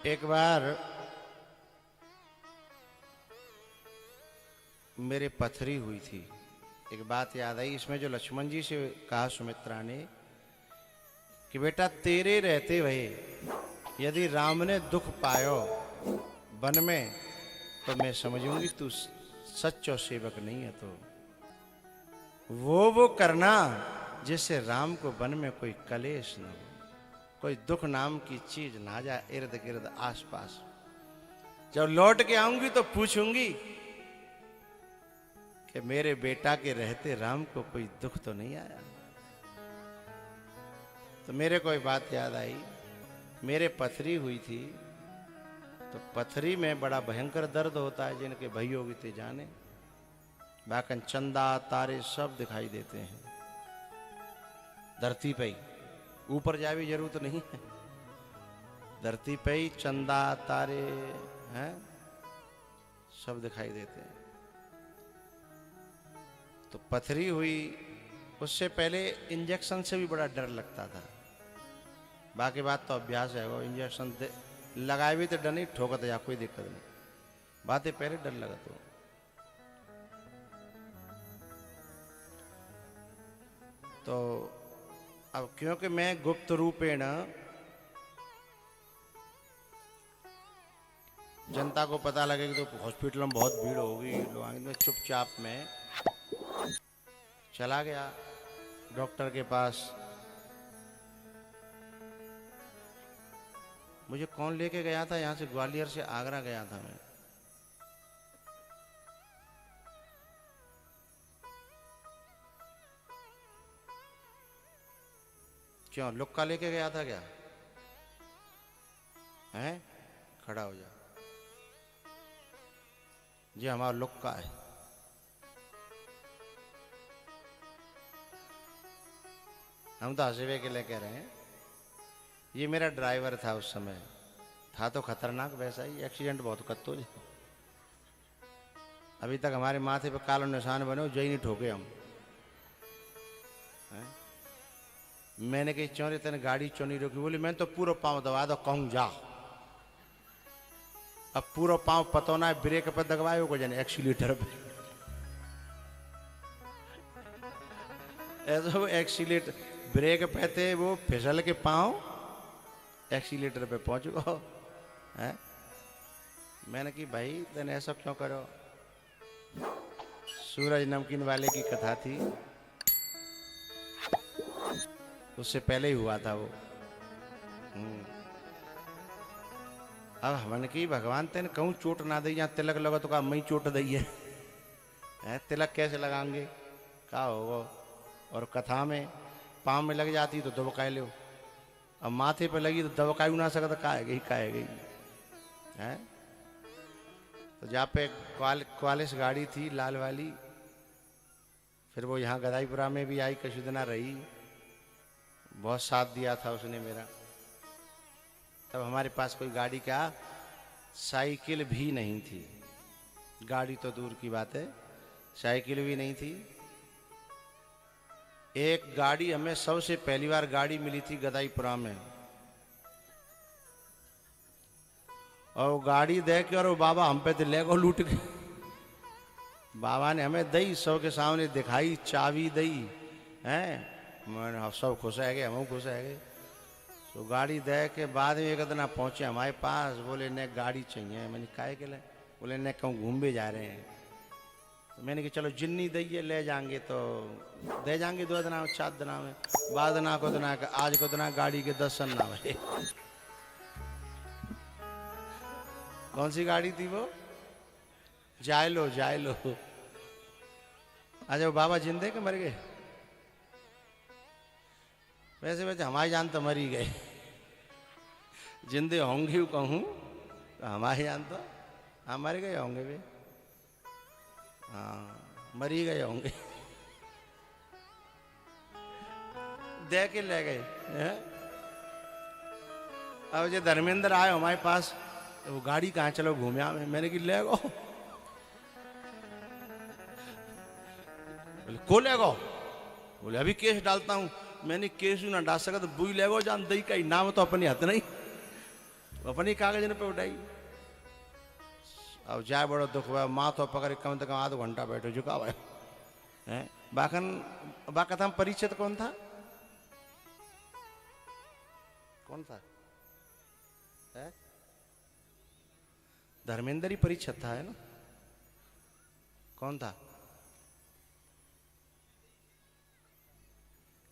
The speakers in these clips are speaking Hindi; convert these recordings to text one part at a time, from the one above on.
एक बार मेरे पथरी हुई थी। एक बात याद आई इसमें, जो लक्ष्मण जी से कहा सुमित्रा ने कि बेटा तेरे रहते भये यदि राम ने दुख पायो वन में तो मैं समझूंगी तू सच्चो सेवक नहीं है। तो वो करना जिससे राम को वन में कोई कलेश न हो, कोई दुख नाम की चीज ना जाए इर्द गिर्द आसपास। जब लौट के आऊंगी तो पूछूंगी कि मेरे बेटा के रहते राम को कोई दुख तो नहीं आया। तो मेरे को एक बात याद आई, मेरे पथरी हुई थी तो पथरी में बड़ा भयंकर दर्द होता है, जिनके भई होगी ते जाने। बाकन चंदा तारे सब दिखाई देते हैं धरती पे ही, ऊपर जाए भी जरूरत नहीं है। धरती पे ही चंदा तारे हैं सब दिखाई देते हैं। तो पथरी हुई, उससे पहले इंजेक्शन से भी बड़ा डर लगता था। बाकी बात तो अभ्यास है, वो इंजेक्शन लगाए भी तो डर नहीं, ठोकत या कोई दिक्कत नहीं, बातें पहले डर लगा। तो अब क्योंकि मैं गुप्त रूपेण जनता को पता लगेगी तो हॉस्पिटल में बहुत भीड़ होगी, लोग आएंगे, चुपचाप में चला गया डॉक्टर के पास। मुझे कौन लेके गया था, यहाँ से ग्वालियर से आगरा गया था मैं। क्यों लुक्का लेके गया था क्या? हैं? खड़ा हो जा जी, हमारा लुक्का है। हम तो हंसवे के लिए कह रहे हैं। ये मेरा ड्राइवर था उस समय, था तो खतरनाक वैसा ही, एक्सीडेंट बहुत कत्तो जी। अभी तक हमारे माथे पे कालो निशान बने, जय नहीं ठोके हम। मैंने कही चौरी तेने गाड़ी क्यों नहीं रोकी? बोली मैंने तो पूरा पाँव दबा दो, कहूँ जा। अब पूरा पाँव पतो ना ब्रेक पे दबाए को जाने एक्सीलेटर पे, ऐसा वो एक्सीलेटर ब्रेक पे थे, वो फिसल के पाँव एक्सीलेटर पे पहुंच गो है। मैंने कि भाई तेने ऐसा क्यों करो? सूरज नमकीन वाले की कथा थी, उससे पहले ही हुआ था वो। अब हमने की भगवान तेने कहूँ चोट ना दी, यहाँ तिलक लगा तो कहा मैं चोट दी है, तिलक कैसे लगाएंगे का होगा? और कथा में पाँव में लग जाती तो दबकाए लो, अब माथे पे लगी तो दबकाई ना सकता, का है गई है। तो जहाँ पे क्वालिस गाड़ी थी लाल वाली, फिर वो यहाँ गदाईपुरा में भी आई, कुछ दिन रही, बहुत साथ दिया था उसने मेरा। तब हमारे पास कोई गाड़ी क्या साइकिल भी नहीं थी, गाड़ी तो दूर की बात है, साइकिल भी नहीं थी। एक गाड़ी हमें सबसे पहली बार गाड़ी मिली थी गदाईपुरा में, और वो गाड़ी देख के और वो बाबा हम पे तो ले गो लूट के। बाबा ने हमें दई, सब के सामने दिखाई, चाबी दई है, मैंने सब खुश है गए, हम खुश है गए। तो गाड़ी दे के बाद में एक दिन पहुंचे हमारे पास, बोले ने गाड़ी चाहिए। मैंने काहे के लिए? बोले ने कहूँ घूमने जा रहे हैं। तो मैंने कि चलो जिन्नी दइए ले जाएंगे, तो दे जाएंगे 2 दिन 4 दिन में, बाद ना को दिन आज को दिन गाड़ी के दर्शन ना भरे। कौन सी गाड़ी थी वो? जायलो। अच्छा वो बाबा जिंदे के मर गए? वैसे हमारी जान तो मर ही गए, जिंदे होंगे कहूँ तो हमारी जान तो हाँ मर गए होंगे वे, हाँ मर ही गए होंगे। दे के ले गए। अब जो धर्मेंद्र आए हमारे पास, वो गाड़ी कहाँ चलो घूमे में, मैंने कि ले गो। बोले को ले गो? बोले अभी केस डालता हूँ। मैंने केस ना डाल सका तो बुई ले गो, जान दई का नाम तो अपने हाथ नहीं। अपनी कागज ने पे उठाई। अब जाए बड़ो दुख हुआ, माँ तो पकड़ कम से कम आधा घंटा बैठो झुका हुआ है। बाकन बाका था परिचित कौन था? कौन था? है? धर्मेंद्र ही परिचित था, है ना? कौन था?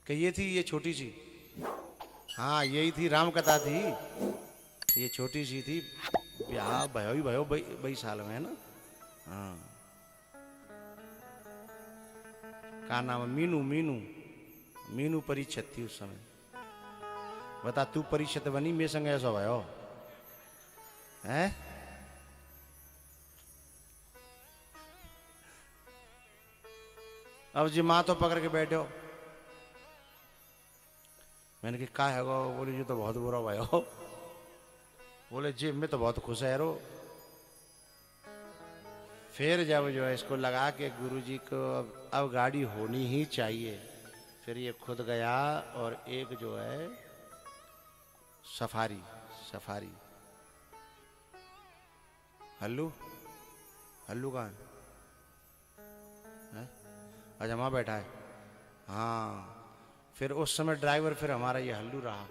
कि ये थी, ये छोटी सी, हाँ यही थी, राम कथा थी, ये छोटी सी थी, ब्याह भयो ही भयो 22 साल में, है ना? हाँ, का नाम है? मीनू। मीनू, मीनू परिचित थी उस समय। बता, तू परिचित बनी मेरे संग ऐसा भयो है? अब जी माँ तो पकड़ के बैठे हो। मैंने कहा का है गो? बोले जी तो बहुत बुरा भाई हो। बोले जी मैं तो बहुत खुश है रो। फिर जब जो है इसको लगा के गुरुजी को अब गाड़ी होनी ही चाहिए, फिर ये खुद गया और एक जो है सफारी, सफारी हल्लू, हल्लू कहाँ है? अच्छा वहाँ बैठा है। हाँ, फिर उस समय ड्राइवर फिर हमारा ये हल्लू रहा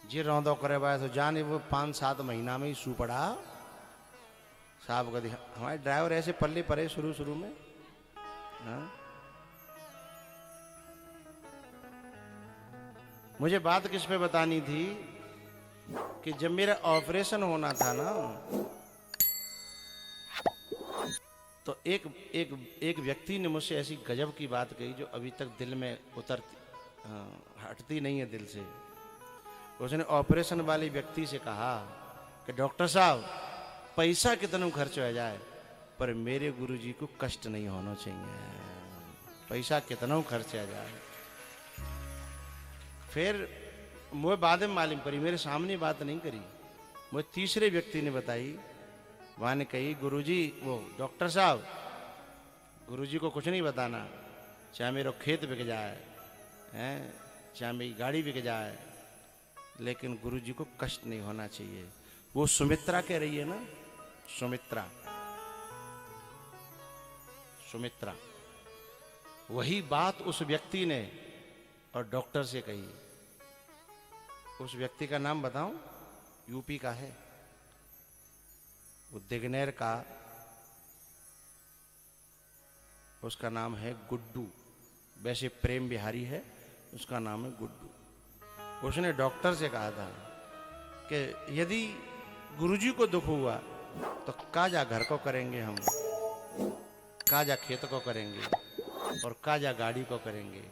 जी। रौंदो करे बाय तो जाने वो 5-7 महीना में ही सू पड़ा साहब कभी। हमारे ड्राइवर ऐसे पल्ले पड़े शुरू शुरू में। हाँ? मुझे बात किस पे बतानी थी कि जब मेरा ऑपरेशन होना था ना, तो एक व्यक्ति ने मुझसे ऐसी गजब की बात कही जो अभी तक दिल में उतरती, हटती नहीं है दिल से। उसने ऑपरेशन वाले व्यक्ति से कहा कि डॉक्टर साहब पैसा कितना खर्च हो जाए पर मेरे गुरुजी को कष्ट नहीं होना चाहिए, पैसा कितना खर्च आ जाए। फिर मुझे बाद में मालूम करी, मेरे सामने बात नहीं करी, मुझे तीसरे व्यक्ति ने बताई। वहाँ ने कही गुरुजी, वो डॉक्टर साहब गुरुजी को कुछ नहीं बताना, चाहे मेरा खेत बिक जाए हैं, चाहे मेरी गाड़ी बिक जाए, लेकिन गुरुजी को कष्ट नहीं होना चाहिए। वो सुमित्रा कह रही है ना, सुमित्रा, सुमित्रा, वही बात उस व्यक्ति ने और डॉक्टर से कही। उस व्यक्ति का नाम बताऊं? यूपी का है, वो दिग्नेर का, उसका नाम है गुड्डू। वैसे प्रेम बिहारी है, उसका नाम है गुड्डू। उसने डॉक्टर से कहा था कि यदि गुरुजी को दुख हुआ तो काजा घर को करेंगे हम, काजा खेत को करेंगे और काजा गाड़ी को करेंगे,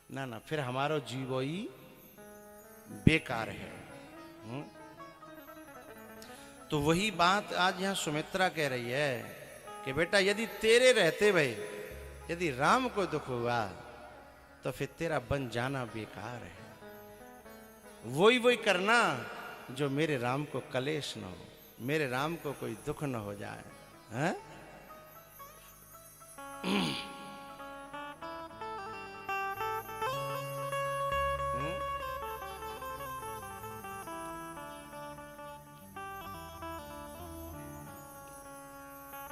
ना ना फिर हमारा जीवो ही बेकार है। तो वही बात आज यहां सुमित्रा कह रही है कि बेटा यदि तेरे रहते भाई, यदि राम को दुख हुआ तो फिर तेरा बन जाना बेकार है। वही करना जो मेरे राम को कलेश न हो, मेरे राम को कोई दुख न हो जाए, हैं?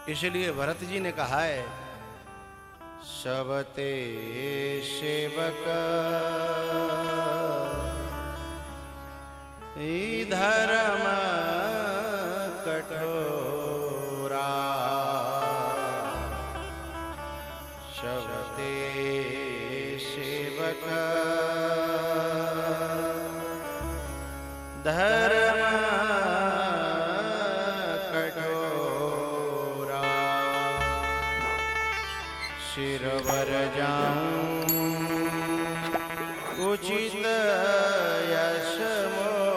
इसलिए भरत जी ने कहा है, सबते सेवक धर्म कठोरा, सबते सेवक धर्म कठोरा, सिरवर जाऊं उचित यश मोरा,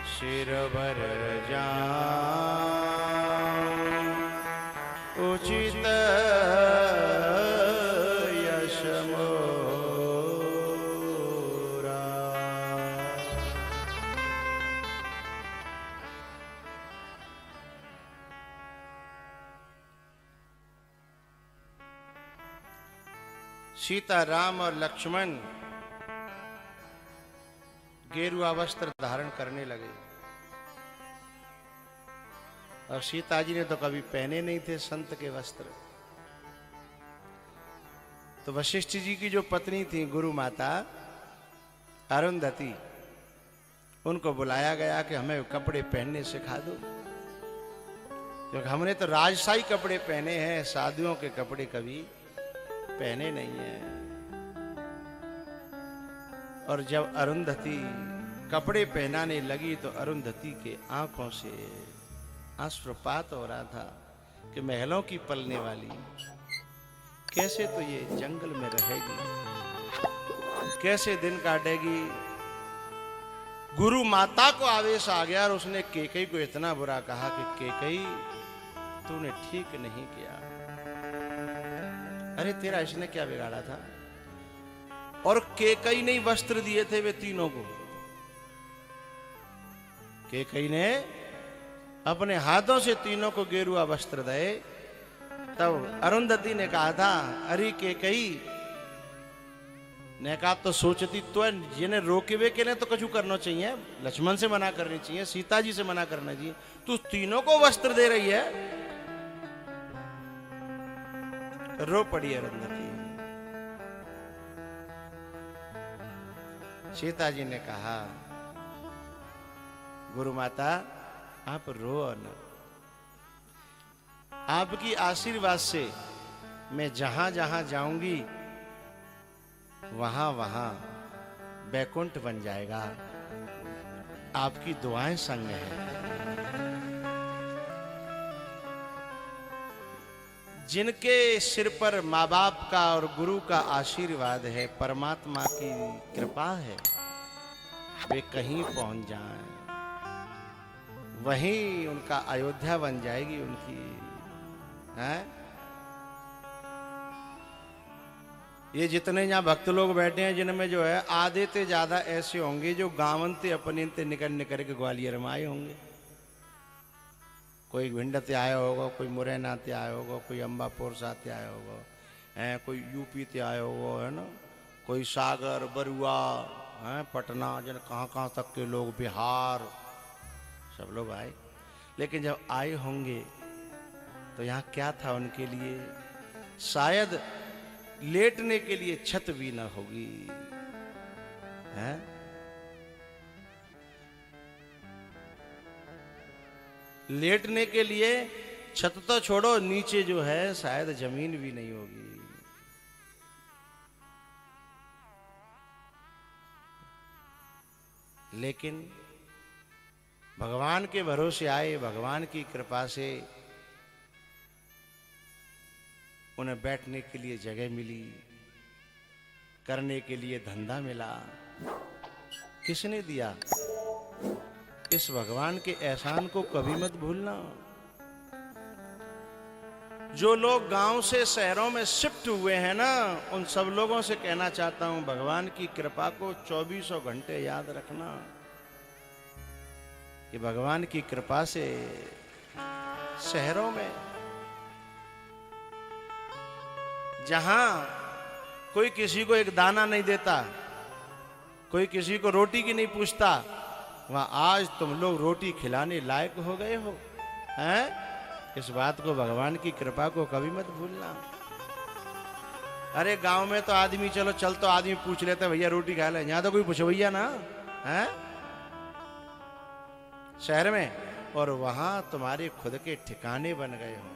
सिरवर जाऊं उचित यश मोरा। सीता, राम और लक्ष्मण गेरुआ वस्त्र धारण करने लगे। और सीता जी ने तो कभी पहने नहीं थे संत के वस्त्र। तो वशिष्ठ जी की जो पत्नी थी गुरु माता अरुंधति, उनको बुलाया गया कि हमें कपड़े पहनने सिखा दो, क्योंकि हमने तो राजशाही कपड़े पहने हैं, साधुओं के कपड़े कभी पहने नहीं हैं। और जब अरुंधति कपड़े पहनाने लगी तो अरुंधति के आंखों से अश्रुपात हो रहा था कि महलों की पलने वाली कैसे तो ये जंगल में रहेगी, कैसे दिन काटेगी। गुरु माता को आवेश आ गया और उसने केकई को इतना बुरा कहा कि केकई तूने ठीक नहीं किया। अरे तेरा इसने क्या बिगाड़ा था? और केकई ने वस्त्र दिए थे वे तीनों को। केकई ने अपने हाथों से तीनों को गेरुआ वस्त्र दे। तब अरुंधति ने कहा था, अरे केकई ने कहा तो सोचती तो जिन्हें रोके हुए के लिए तो कछु करना चाहिए, लक्ष्मण से मना करनी चाहिए, सीता जी से मना करना चाहिए, तू तीनों को वस्त्र दे रही है। रो पड़ी अरुंधति। सीता जी ने कहा, गुरु माता आप रो न, आपकी आशीर्वाद से मैं जहां जहां जाऊंगी वहां वहां बैकुंठ बन जाएगा। आपकी दुआएं संग है। जिनके सिर पर माँ बाप का और गुरु का आशीर्वाद है, परमात्मा की कृपा है, वे कहीं पहुंच जाएं, वहीं उनका अयोध्या बन जाएगी उनकी है। ये जितने यहाँ भक्त लोग बैठे हैं जिनमें जो है आधे से ज्यादा ऐसे होंगे जो गावनते अपने ते निकल निकल के ग्वालियर में आए होंगे। कोई भिंड से आया होगा, कोई मुरैना से आया होगा, कोई अम्बापुर से आया होगा, है कोई यूपी से आया होगा, है ना, कोई सागर बरुआ है, पटना, जन कहाँ कहाँ तक के लोग, बिहार, सब लोग आए। लेकिन जब आए होंगे तो यहाँ क्या था उनके लिए? शायद लेटने के लिए छत भी न होगी, है? लेटने के लिए छत तो छोड़ो, नीचे जो है शायद जमीन भी नहीं होगी। लेकिन भगवान के भरोसे आए, भगवान की कृपा से उन्हें बैठने के लिए जगह मिली, करने के लिए धंधा मिला। किसने दिया? इस भगवान के एहसान को कभी मत भूलना। जो लोग गांव से शहरों में शिफ्ट हुए हैं ना, उन सब लोगों से कहना चाहता हूं, भगवान की कृपा को 24 घंटे याद रखना कि भगवान की कृपा से शहरों में जहां कोई किसी को एक दाना नहीं देता, कोई किसी को रोटी की नहीं पूछता, वहां आज तुम लोग रोटी खिलाने लायक हो गए हो, हैं? इस बात को, भगवान की कृपा को कभी मत भूलना। अरे गांव में तो आदमी चल तो आदमी पूछ लेते भैया रोटी खा ले, यहां तो कोई पूछे भैया ना, हैं? शहर में, और वहां तुम्हारे खुद के ठिकाने बन गए हो,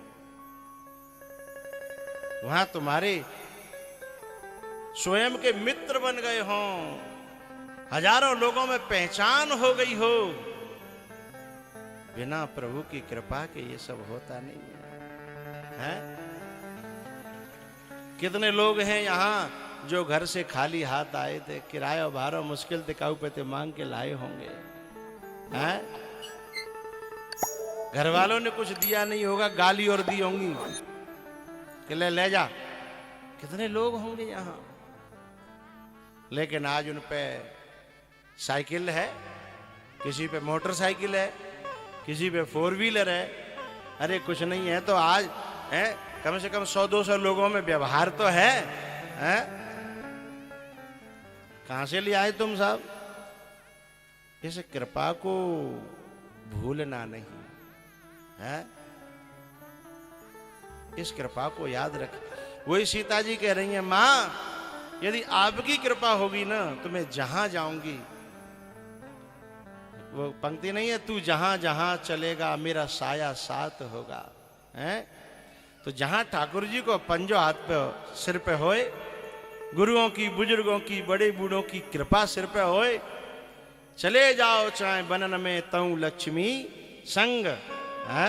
वहां तुम्हारे स्वयं के मित्र बन गए हो, हजारों लोगों में पहचान हो गई हो। बिना प्रभु की कृपा के ये सब होता नहीं है, हैं? कितने लोग हैं यहाँ जो घर से खाली हाथ आए थे, किराया भाड़ा मुश्किल टिकाऊ पे थे, मांग के लाए होंगे, हैं? घर वालों ने कुछ दिया नहीं होगा, गाली और दी होंगी कि ले जा। कितने लोग होंगे यहाँ, लेकिन आज उन पे साइकिल है, किसी पे मोटरसाइकिल है, किसी पे 4 व्हीलर है। अरे कुछ नहीं है तो आज है कम से कम 100-200 लोगों में व्यवहार तो है, हैं? कहां से ले आए तुम साहब? इस कृपा को भूलना नहीं है, इस कृपा को याद रख। वही सीता जी कह रही हैं, मां यदि आपकी कृपा होगी ना तो मैं जहां जाऊंगी, वो पंक्ति नहीं है, तू जहां जहां चलेगा मेरा साया साथ होगा, हैं? तो जहां ठाकुर जी को पंजो हाथ पे सिर पे होए, गुरुओं की, बुजुर्गों की, बड़े बूढ़ों की कृपा सिर पे होए, चले जाओ चाहे बनन में तऊ लक्ष्मी संग, है?